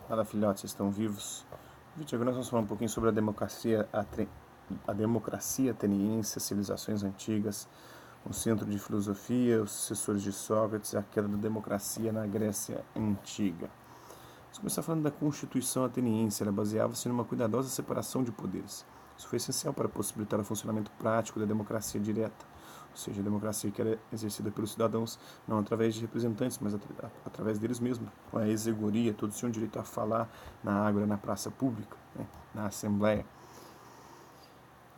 Fala, filhotes, vocês estão vivos? No vídeo agora nós vamos falar um pouquinho sobre a democracia ateniense, as civilizações antigas, um centro de filosofia, os sucessores de Sócrates e a queda da democracia na Grécia Antiga. Vamos começar falando da Constituição ateniense. Ela baseava-se numa cuidadosa separação de poderes. Isso foi essencial para possibilitar o funcionamento prático da democracia direta, ou seja, a democracia que era exercida pelos cidadãos, não através de representantes, mas através deles mesmos, com a exegoria. Todos tinham direito a falar na ágora, na praça pública, né, na assembleia.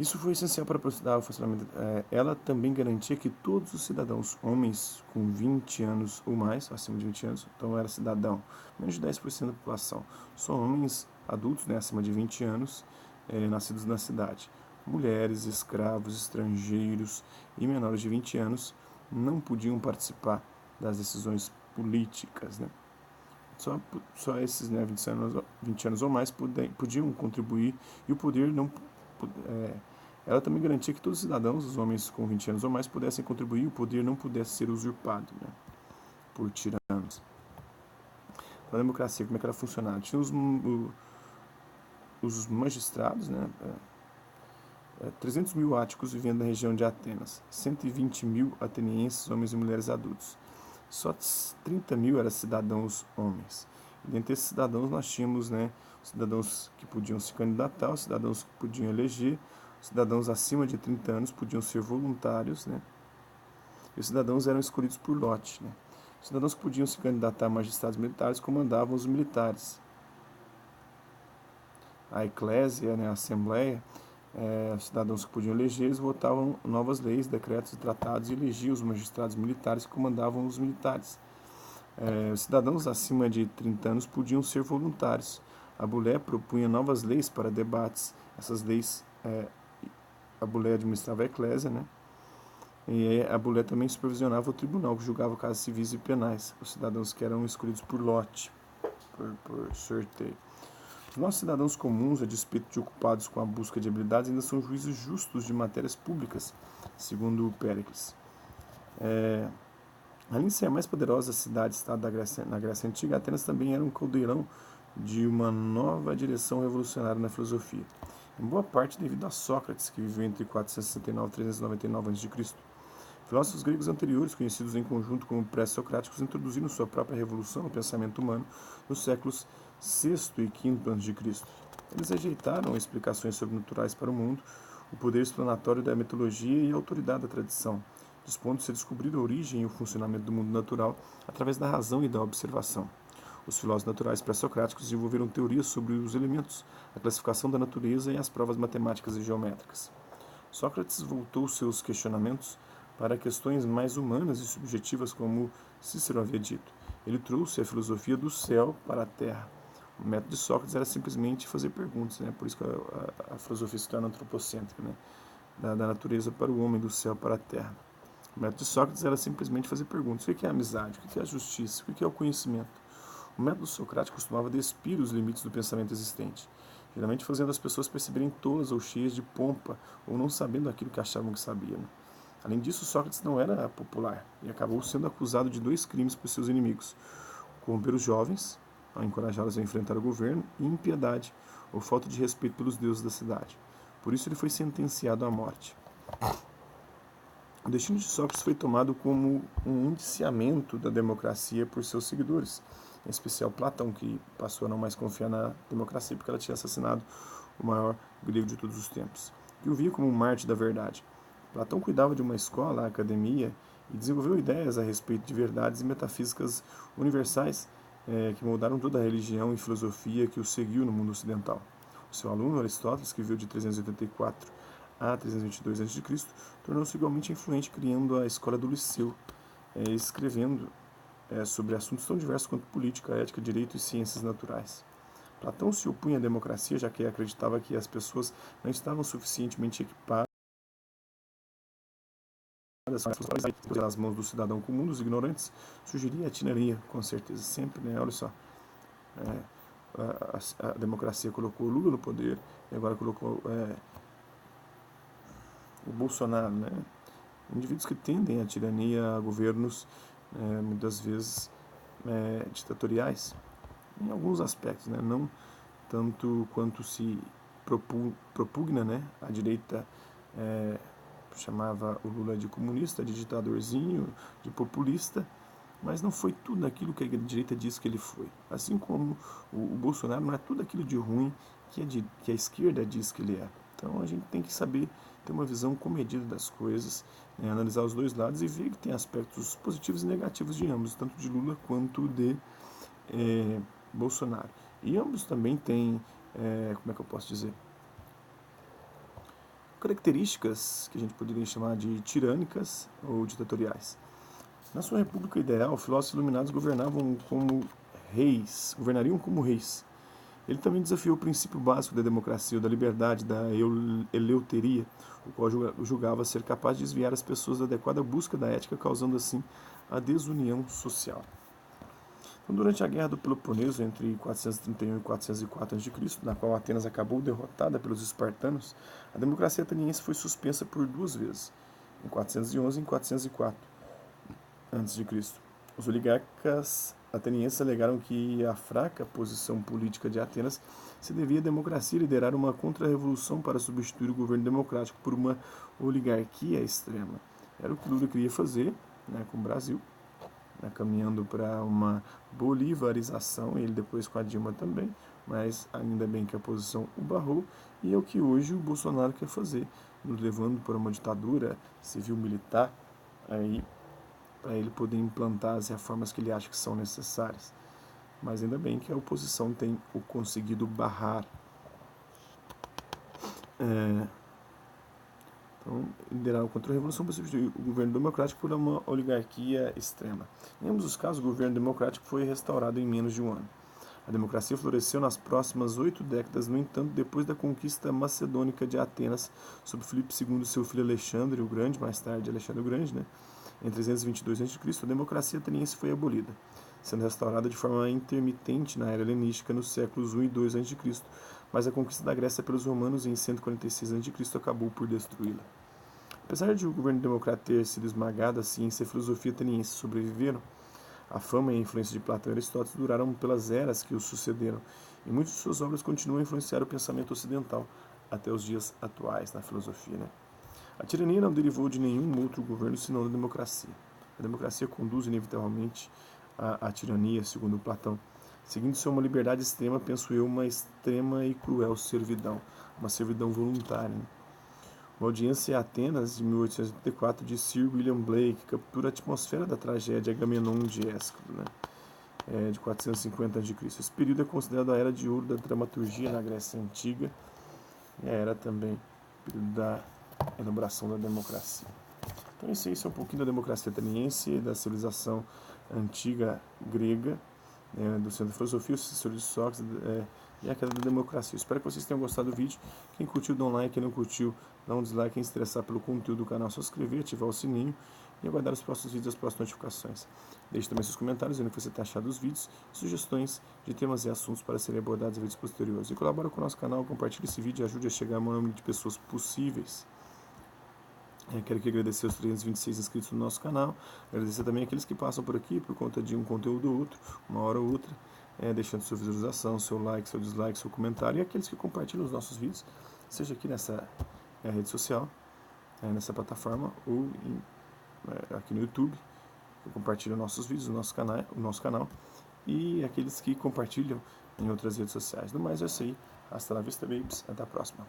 Isso foi essencial para dar o funcionamento. Ela também garantia que todos os cidadãos, homens com 20 anos ou mais, acima de 20 anos, então era cidadão, menos de 10% da população, só homens adultos, né, acima de 20 anos, nascidos na cidade. Mulheres, escravos, estrangeiros e menores de 20 anos não podiam participar das decisões políticas, né? Só esses, né, 20 anos ou mais podiam contribuir, e o poder não. Ela também garantia que todos os cidadãos, os homens com 20 anos ou mais, pudessem contribuir e o poder não pudesse ser usurpado, né, por tiranos. Então, a democracia, como é que ela funcionava? Tinha os magistrados, né, 300 mil áticos vivendo na região de Atenas, 120 mil atenienses, homens e mulheres adultos. Só 30 mil eram cidadãos homens. E dentre esses cidadãos nós tínhamos, né, os cidadãos que podiam se candidatar, os cidadãos que podiam eleger, os cidadãos acima de 30 anos podiam ser voluntários, né, e os cidadãos eram escolhidos por lote. Né. Os cidadãos que podiam se candidatar a magistrados militares comandavam os militares. A eclésia, né, a assembleia, os cidadãos que podiam eleger, eles votavam novas leis, decretos e tratados e elegiam os magistrados militares que comandavam os militares. Os cidadãos acima de 30 anos podiam ser voluntários. A Bulé propunha novas leis para debates. Essas leis, a Bulé administrava a eclésia, né? E a Bulé também supervisionava o tribunal, que julgava casos civis e penais. Os cidadãos que eram escolhidos por lote, por sorteio. Os nossos cidadãos comuns, a despeito de ocupados com a busca de habilidades, ainda são juízes justos de matérias públicas, segundo Péricles. Além de ser a mais poderosa cidade-estado na Grécia Antiga, Atenas também era um caldeirão de uma nova direção revolucionária na filosofia, em boa parte devido a Sócrates, que viveu entre 469 e 399 a.C. Filósofos gregos anteriores, conhecidos em conjunto como pré-socráticos, introduziram sua própria revolução no pensamento humano nos séculos VI e V a.C. Eles rejeitaram explicações sobrenaturais para o mundo, o poder explanatório da mitologia e a autoridade da tradição, dispondo-se a descobrir a origem e o funcionamento do mundo natural através da razão e da observação. Os filósofos naturais pré-socráticos desenvolveram teorias sobre os elementos, a classificação da natureza e as provas matemáticas e geométricas. Sócrates voltou seus questionamentos para questões mais humanas e subjetivas, como Cícero havia dito. Ele trouxe a filosofia do céu para a terra. O método de Sócrates era simplesmente fazer perguntas, né? Por isso que a filosofia se torna antropocêntrica, né? Da natureza para o homem, do céu para a terra. O método de Sócrates era simplesmente fazer perguntas. O que é a amizade? O que é a justiça? O que é o conhecimento? O método socrático costumava despir os limites do pensamento existente, geralmente fazendo as pessoas perceberem tolas ou cheias de pompa, ou não sabendo aquilo que achavam que sabiam. Além disso, Sócrates não era popular e acabou sendo acusado de 2 crimes por seus inimigos: corromper os jovens, ao encorajá-los a enfrentar o governo, e impiedade, ou falta de respeito pelos deuses da cidade. Por isso ele foi sentenciado à morte. O destino de Sócrates foi tomado como um indiciamento da democracia por seus seguidores, em especial Platão, que passou a não mais confiar na democracia porque ela tinha assassinado o maior grego de todos os tempos, que o via como um mártir da verdade. Platão cuidava de uma escola, a academia, e desenvolveu ideias a respeito de verdades e metafísicas universais que moldaram toda a religião e filosofia que o seguiu no mundo ocidental. O seu aluno, Aristóteles, que viveu de 384 a 322 a.C., tornou-se igualmente influente, criando a escola do Liceu, escrevendo sobre assuntos tão diversos quanto política, ética, direito e ciências naturais. Platão se opunha à democracia, já que acreditava que as pessoas não estavam suficientemente equipadas nas mãos do cidadão comum, dos ignorantes. Sugeria a tirania, com certeza, sempre, né? Olha só, a democracia colocou Lula no poder e agora colocou o Bolsonaro, né? Indivíduos que tendem à tirania, a governos muitas vezes ditatoriais. em alguns aspectos, né? Não tanto quanto se propugna, né? A direita chamava o Lula de comunista, de ditadorzinho, de populista, mas não foi tudo aquilo que a direita diz que ele foi. Assim como o Bolsonaro não é tudo aquilo de ruim que a esquerda diz que ele é. Então a gente tem que saber ter uma visão comedida das coisas, né, analisar os dois lados e ver que tem aspectos positivos e negativos de ambos, tanto de Lula quanto de Bolsonaro. E ambos também têm, como é que eu posso dizer, características que a gente poderia chamar de tirânicas ou ditatoriais. Na sua república ideal, filósofos iluminados governariam como reis. Ele também desafiou o princípio básico da democracia, da liberdade, da eleuteria, o qual julgava ser capaz de desviar as pessoas da adequada busca da ética, causando assim a desunião social. Então, durante a Guerra do Peloponeso, entre 431 e 404 a.C., na qual Atenas acabou derrotada pelos espartanos, a democracia ateniense foi suspensa por 2 vezes, em 411 e em 404 a.C. Os oligarcas atenienses alegaram que a fraca posição política de Atenas se devia à democracia liderar uma contra-revolução para substituir o governo democrático por uma oligarquia extrema. Era o que Lula queria fazer, né, com o Brasil, né, caminhando para uma bolivarização, ele depois com a Dilma também, mas ainda bem que a posição o barrou, e é o que hoje o Bolsonaro quer fazer, nos levando para uma ditadura civil-militar, aí para ele poder implantar as reformas que ele acha que são necessárias. Mas ainda bem que a oposição tem o conseguido barrar. Então, liderar o contra-revolução para substituir o governo democrático por uma oligarquia extrema. Em ambos os casos, o governo democrático foi restaurado em menos de um ano. A democracia floresceu nas próximas 8 décadas, no entanto, depois da conquista macedônica de Atenas, sob Filipe II e seu filho Alexandre o Grande, mais tarde Alexandre o Grande, né? Em 322 a.C., a democracia ateniense foi abolida, sendo restaurada de forma intermitente na era helenística nos séculos I e II a.C., mas a conquista da Grécia pelos romanos em 146 a.C. acabou por destruí-la. Apesar de o governo democrata ter sido esmagado, a ciência e a filosofia ateniense sobreviveram. A fama e a influência de Platão e Aristóteles duraram pelas eras que os sucederam, e muitas de suas obras continuam a influenciar o pensamento ocidental até os dias atuais na filosofia, né? A tirania não derivou de nenhum outro governo senão da democracia. A democracia conduz inevitavelmente à tirania, segundo Platão. Seguindo-se a uma liberdade extrema, penso eu, uma extrema e cruel servidão, uma servidão voluntária. Né? Uma audiência em Atenas, de 1884, de Sir William Blake, captura a atmosfera da tragédia Agamenon de Ésquilo, né? De 450 a.C. Esse período é considerado a era de ouro da dramaturgia na Grécia Antiga, e a era também o período da elaboração da democracia. Então isso é um pouquinho da democracia ateniense, da civilização antiga grega, do centro da filosofia, o Cícero de Sócrates e a queda da democracia. Espero que vocês tenham gostado do vídeo. Quem curtiu, dá um like. Quem não curtiu, dá um dislike. Quem se interessar pelo conteúdo do canal, só se inscrever, ativar o sininho e aguardar os próximos vídeos e as próximas notificações. Deixe também seus comentários, dizendo o que você tem achado dos vídeos, sugestões de temas e assuntos para serem abordados em vídeos posteriores. E colabore com o nosso canal, compartilhe esse vídeo e ajude a chegar ao maior número de pessoas possíveis. Quero aqui agradecer os 326 inscritos no nosso canal, agradecer também aqueles que passam por aqui por conta de um conteúdo ou outro, uma hora ou outra, deixando sua visualização, seu like, seu dislike, seu comentário, e aqueles que compartilham os nossos vídeos, seja aqui nessa rede social, nessa plataforma, ou aqui no YouTube, que compartilham nossos vídeos, o nosso canal, e aqueles que compartilham em outras redes sociais. No mais é isso aí, hasta la vista, babies, até a próxima.